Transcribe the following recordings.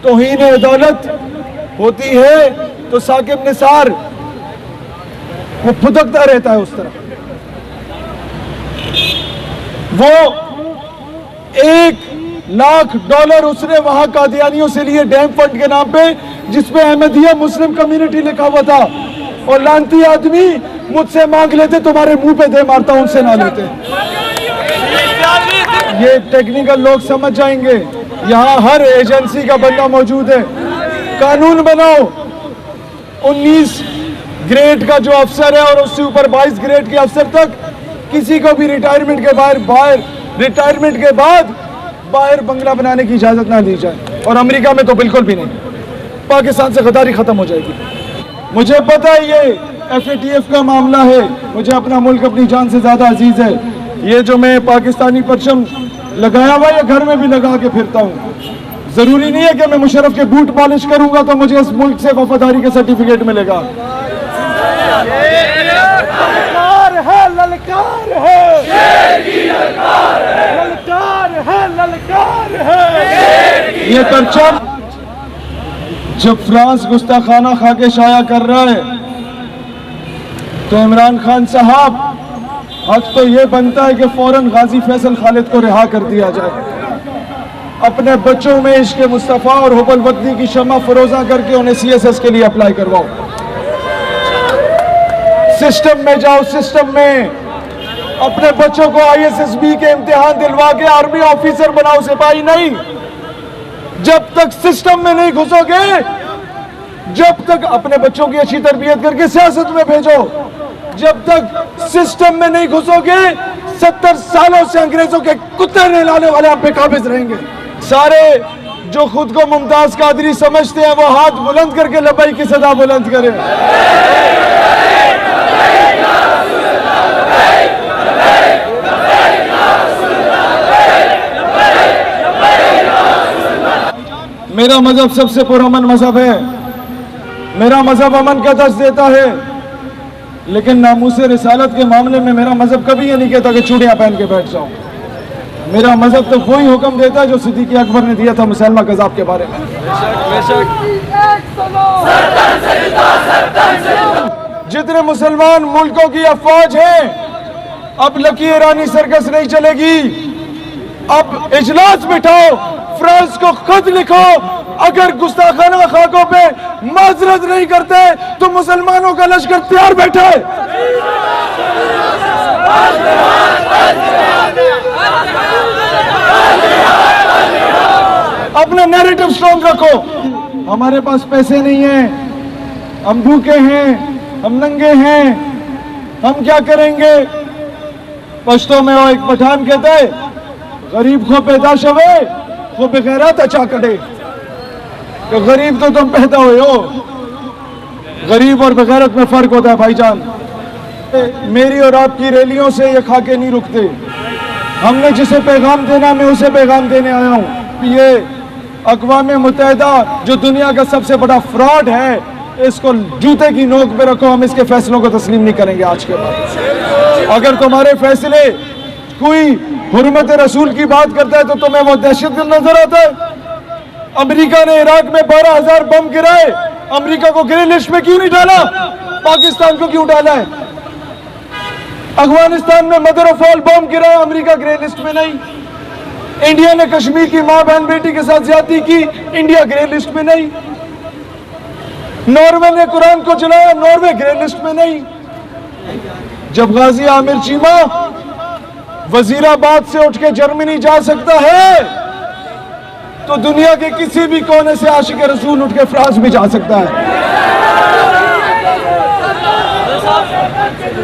तौहीन अदालत होती है तो साकिब निसार वो फुदकता रहता है उस तरह। वो $1,00,000 उसने वहां कादियानियों से लिए डैम फंड के नाम पे, जिसपे अहमदिया मुस्लिम कम्युनिटी लिखा हुआ था। और लानती आदमी मुझसे मांग लेते, तुम्हारे मुंह पे दे मारता, उनसे ना लेते। ये टेक्निकल लोग समझ जाएंगे। यहाँ हर एजेंसी का बंदा मौजूद है। कानून बनाओ। 19 ग्रेड का जो अफसर है और उससे ऊपर 22 ग्रेड के अफसर तक किसी को भी रिटायरमेंट के बाद बाहर बंगला बनाने की इजाजत ना दी जाए। और अमेरिका में तो बिल्कुल भी नहीं। पाकिस्तान से गद्दारी खत्म हो जाएगी। मुझे पता है ये FATF का मामला है। मुझे अपना मुल्क अपनी जान से ज्यादा अजीज है। ये जो मैं पाकिस्तानी परचम लगाया हुआ ये घर में भी लगा के फिरता हूँ। जरूरी नहीं है कि मैं मुशर्रफ के बूट पॉलिश करूंगा तो मुझे इस मुल्क से वफादारी का सर्टिफिकेट मिलेगा। ललकार है। ये परचम जब फ्रांस गुस्ताखाना खा के शाया कर रहा है तो इमरान खान साहब हक तो ये बनता है कि फौरन गाजी फैसल खालिद को रिहा कर दिया जाए। अपने बच्चों में इश्क मुस्तफ़ा और हुब्बुल वतनी की शम्मा फरोजा करके उन्हें CSS के लिए अप्लाई करवाओ। सिस्टम में जाओ। सिस्टम में अपने बच्चों को ISSB के इम्तिहान दिलवा के आर्मी ऑफिसर बनाओ, सिपाही नहीं। जब तक सिस्टम में नहीं घुसोगे, जब तक अपने बच्चों की अच्छी तरबियत करके सियासत में भेजो, जब तक सिस्टम में नहीं घुसोगे 70 सालों से अंग्रेजों के कुत्ते नहलाने वाले आप पे काबिज रहेंगे। सारे जो खुद को मुमताज कादरी समझते हैं वो हाथ बुलंद करके लबैक की सदा बुलंद करें। मेरा मजहब सबसे पुरअमन मजहब है। मेरा मजहब अमन का दर्ज देता है, लेकिन नामूसे रिसालत के मामले में मेरा मजहब कभी ये नहीं कहता कि चूड़ियां पहन के बैठ जाओ। मेरा मजहब तो वही हुक्म देता है जो सिद्दीक़ अकबर ने दिया था मुसलमा कज़ाब के बारे में। जितने मुसलमान मुल्कों की अफवाज है, अब लकी ईरानी सर्कस नहीं चलेगी। अब इजलास बिठाओ, फ्रांस को खत लिखो, अगर गुस्ताखाना खाकों पे माजरत नहीं करते तो मुसलमानों का लश्कर तैयार बैठा है। अपना नैरेटिव स्ट्रॉन्ग रखो। हमारे पास पैसे नहीं हैं, हम भूखे हैं, हम नंगे हैं, हम क्या करेंगे। पश्तो में वो एक पठान कहता है, गरीब को पैदाश हुए वो बेगैरत अच्छा कटे। तो गरीब तो तुम पैदा हुए हो। गरीब और बेगैरत में फर्क होता है भाईजान। मेरी और आपकी रैलियों से ये खाके नहीं रुकते। हमने जिसे पैगाम देना मैं उसे पैगाम देने आया हूँ। ये अक़वाम मुत्तहिदा जो दुनिया का सबसे बड़ा फ्रॉड है, इसको जूते की नोक पे रखो। हम इसके फैसलों को तस्लीम नहीं करेंगे आज के बाद। अगर तुम्हारे फैसले कोई हुर्मत रसूल की बात करता है तो तुम्हें वो दहशतगर्द नजर आता है। अमेरिका ने इराक में 12,000 बम गिराए, अमेरिका को ग्रे लिस्ट में क्यों नहीं डाला? पाकिस्तान को क्यों डाला है? अफगानिस्तान में मदर ऑफ ऑल बम गिराया, अमेरिका ग्रे लिस्ट में नहीं। इंडिया ने कश्मीर की मां बहन बेटी के साथ ज्यादती की, इंडिया ग्रे लिस्ट में नहीं। नॉर्वे ने कुरान को जलाया, नॉर्वे ग्रे लिस्ट में नहीं। जब गाजी आमिर चीमा वजीराबाद से उठ के जर्मनी जा सकता है तो दुनिया के किसी भी कोने से आशिक रसूल उठ के फ्रांस भी जा सकता है।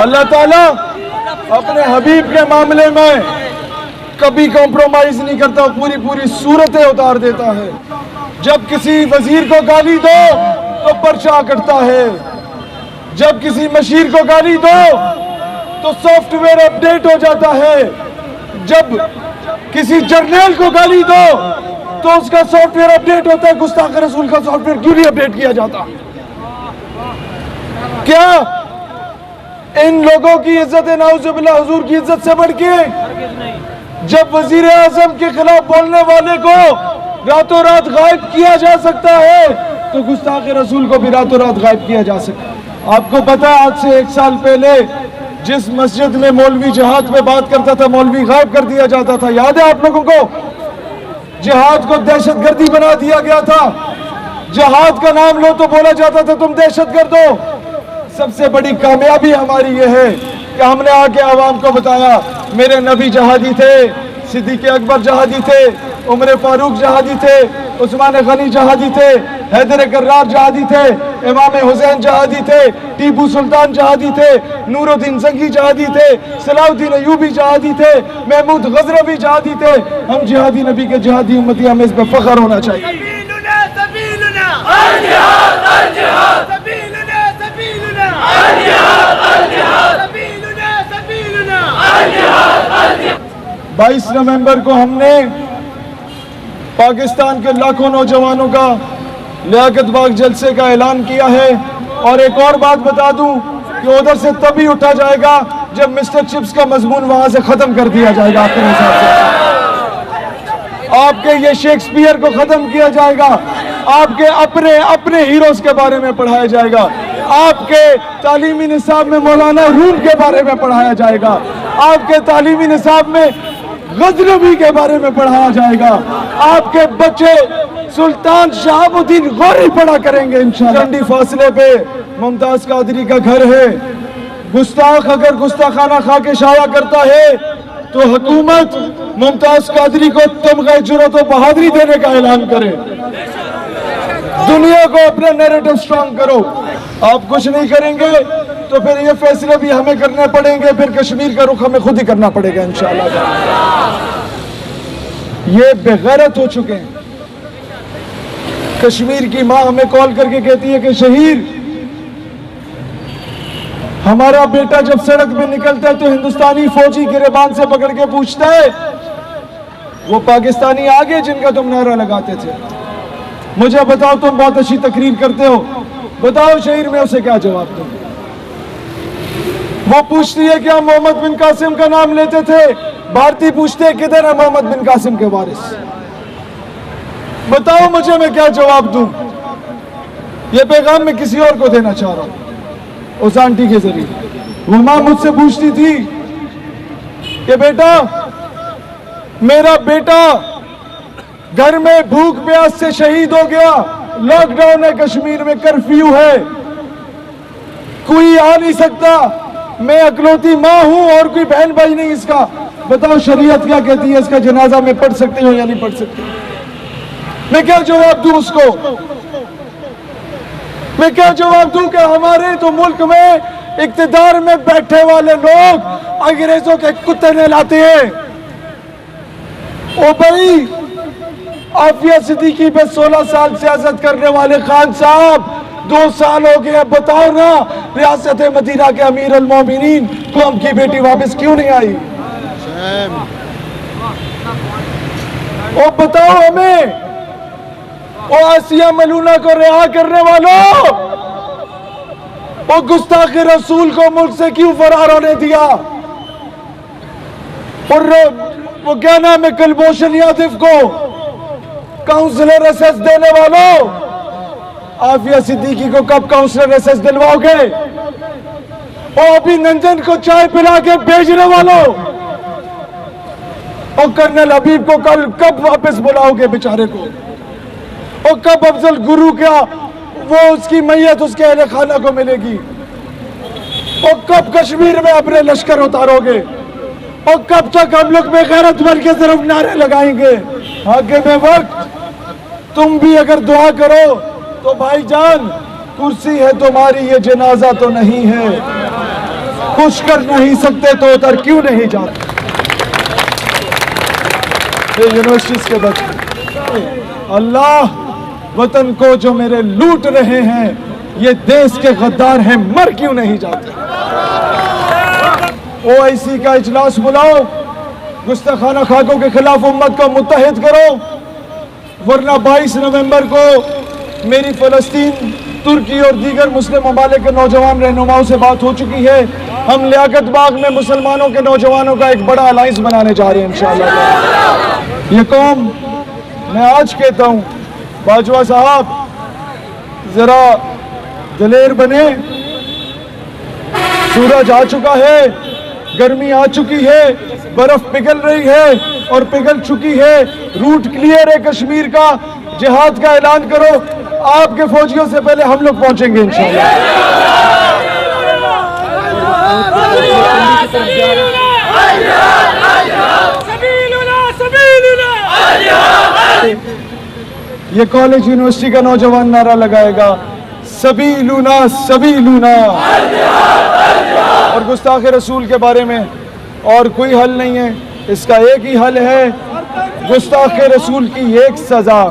अल्लाह ताला अपने हबीब के मामले में कभी कॉम्प्रोमाइज नहीं करता, पूरी सूरतें उतार देता है। जब किसी वजीर को गाली दो तो पर्चा कटता है, जब किसी मशीर को गाली दो तो सॉफ्टवेयर अपडेट हो जाता है, जब किसी जर्नल को गाली दो तो उसका सॉफ्टवेयर अपडेट होता है। गुस्ताख रसूल का सॉफ्टवेयर क्यों नहीं अपडेट किया जाता? क्या इन लोगों की इज्जत नाउजुबिल्लाह हुजूर की इज्जत से बढ़ के जब वजीर आजम के खिलाफ बोलने वाले को रातों रात गायब किया जा सकता है, तो गुस्ताख रसूल को भी रातों रात गायब किया जा सकता है। आपको पता है आज से 1 साल पहले जिस मस्जिद में मौलवी जिहाद पे बात करता था, मौलवी गायब कर दिया जाता था। याद है आप लोगों को? जिहाद को दहशतगर्दी बना दिया गया था। जिहाद का नाम लो तो बोला जाता था तुम दहशतगर्द हो। सबसे बड़ी कामयाबी हमारी ये है कि हमने आके आवाम को बताया मेरे नबी जहादी थे, सिद्दीक़ अकबर जहादी थे, उमर फारूक जहादी थे, उस्मान गनी जहादी थे, हैदर कर्रार जहादी थे, इमाम हुसैन जहादी थे, टीपू सुल्तान जहादी थे, नूरुद्दीन जंगी जहादी थे, सलाउद्दीन अयूबी जहादी थे, महमूद गजनवी जहादी थे। हम जिहादी नबी के जिहादी उम्मती, हमें इस पर फख्र होना चाहिए। बाईस नवंबर को हमने पाकिस्तान के लाखों नौजवानों का लियाकत बाग जलसे का ऐलान किया है। और एक और बात बता दूं कि उधर से तभी उठा जाएगा जब मिस्टर चिप्स का मजमून वहां से खत्म कर दिया जाएगा। आपके हिसाब से आपके ये शेक्सपियर को खत्म किया जाएगा, आपके अपने अपने हीरोज के बारे में पढ़ाया जाएगा, आपके तालीमी निसाब में मौलाना रूम के बारे में पढ़ाया जाएगा, आपके तालीमी निसाब में गजनवी के बारे में पढ़ाया जाएगा, आपके बच्चे सुल्तान शहाबुद्दीन गौरी पढ़ा करेंगे इंशाअल्लाह। ठंडी फासले पे मुमताज कादरी का घर है। गुस्ताख अगर गुस्ताखाना खा के शाया करता है तो हुकूमत मुमताज कादरी को तमगा जुर्रत और बहादुरी देने का ऐलान करे। दुनिया को अपना नैरेटिव स्ट्रांग करो। आप कुछ नहीं करेंगे तो फिर ये फैसले भी हमें करने पड़ेंगे, फिर कश्मीर का रुख हमें खुद ही करना पड़ेगा इंशाअल्लाह। ये बेगैरत हो चुके हैं। कश्मीर की मां हमें कॉल करके कहती है कि शहीद, हमारा बेटा जब सड़क पे निकलता है तो हिंदुस्तानी फौजी गिरेबान से पकड़ के पूछता है वो पाकिस्तानी आगे जिनका तुम नारा लगाते थे, मुझे बताओ तुम बहुत अच्छी तकरीर करते हो, बताओ शहीद मैं उसे क्या जवाब दूं। वो पूछती है कि हम मोहम्मद बिन कासिम का नाम लेते थे, भारतीय पूछते हैं किधर है मोहम्मद बिन कासिम के वारिस, बताओ मुझे मैं क्या जवाब दूं। ये पैगाम मैं किसी और को देना चाह रहा हूं उस आंटी के जरिए। वो मां मुझसे पूछती थी कि बेटा, मेरा बेटा घर में भूख प्यास से शहीद हो गया, लॉकडाउन है कश्मीर में, कर्फ्यू है, कोई आ नहीं सकता, मैं अकलौती मां हूं और कोई बहन भाई नहीं इसका, बताओ शरीयत क्या कहती है, इसका जनाजा में पढ़ सकती हूं या नहीं पढ़ सकती। मैं क्या जवाब दूं उसको? मैं क्या जवाब दूं कि हमारे तो मुल्क में इक्तिदार में बैठे वाले लोग अंग्रेजों के कुत्ते नहलाते हैं। ओ भाई, आफिया सिद्दीकी पे 16 साल सियासत करने वाले खान साहब 2 साल हो गए, बताओ ना रियासत मदीना के अमीर अल मोमिनीन को उनकी बेटी वापस क्यों नहीं आई? ओ बताओ हमें, ओ आसिया मलूना को रिहा करने वालों, वो गुस्ताख रसूल को मुल्क से क्यों फरार होने दिया? और वो क्या नाम है, कुलभूषण यादव को काउंसलर एसएस देने वालों, आफिया सिद्दीकी को कब काउंसलर एसएस दिलवाओगे? और अभिनंदन को चाय पिला के भेजने वालों, और कर्नल हबीब को कल कब वापस बुलाओगे बेचारे को? और कब अफजल गुरु का वो उसकी मैयत उसके अहले खाना को मिलेगी? और कब कश्मीर में अपने लश्कर उतारोगे? और कब तक हम लोग बेगैरत बन के सिर्फ नारे लगाएंगे? आगे में वक्त, तुम भी अगर दुआ करो तो भाईजान, कुर्सी है तुम्हारी, ये जनाजा तो नहीं है, कुछ कर नहीं सकते तो उधर क्यों नहीं जाते? यूनिवर्सिटीज के बच्चे, अल्लाह वतन को जो मेरे लूट रहे हैं, ये देश के गद्दार हैं, मर क्यों नहीं जाते? ओआईसी का इजलास बुलाओ, गुस्ताखाना खाकों के खिलाफ उम्मत को मुत्तहिद करो, वरना 22 नवंबर को मेरी फलस्तीन, तुर्की और दीगर मुस्लिम ममालिक के नौजवान रहनुमाओं से बात हो चुकी है। हम लियाकत बाग में मुसलमानों के नौजवानों का एक बड़ा अलायंस बनाने जा रहे हैं इंशाअल्लाह। ये कौम मैं आज कहता हूं, बाजवा साहब जरा दिलेर बने। सूरज आ चुका है, गर्मी आ चुकी है, बर्फ पिघल रही है और पिघल चुकी है। रूट क्लियर है कश्मीर का। जिहाद का ऐलान करो। आपके फौजियों से पहले हम लोग पहुंचेंगे इंशाअल्लाह। ये कॉलेज यूनिवर्सिटी का नौजवान नारा लगाएगा, सभी लूना सभी लूना। और गुस्ताख रसूल के बारे में और कोई हल नहीं है, इसका एक ही हल है, गुस्ताख रसूल की एक सजा,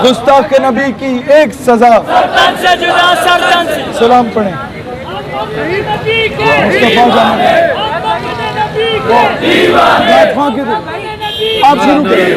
गुस्ताख नबी की एक सजा। सलाम पढ़ें। आप शुरू करें।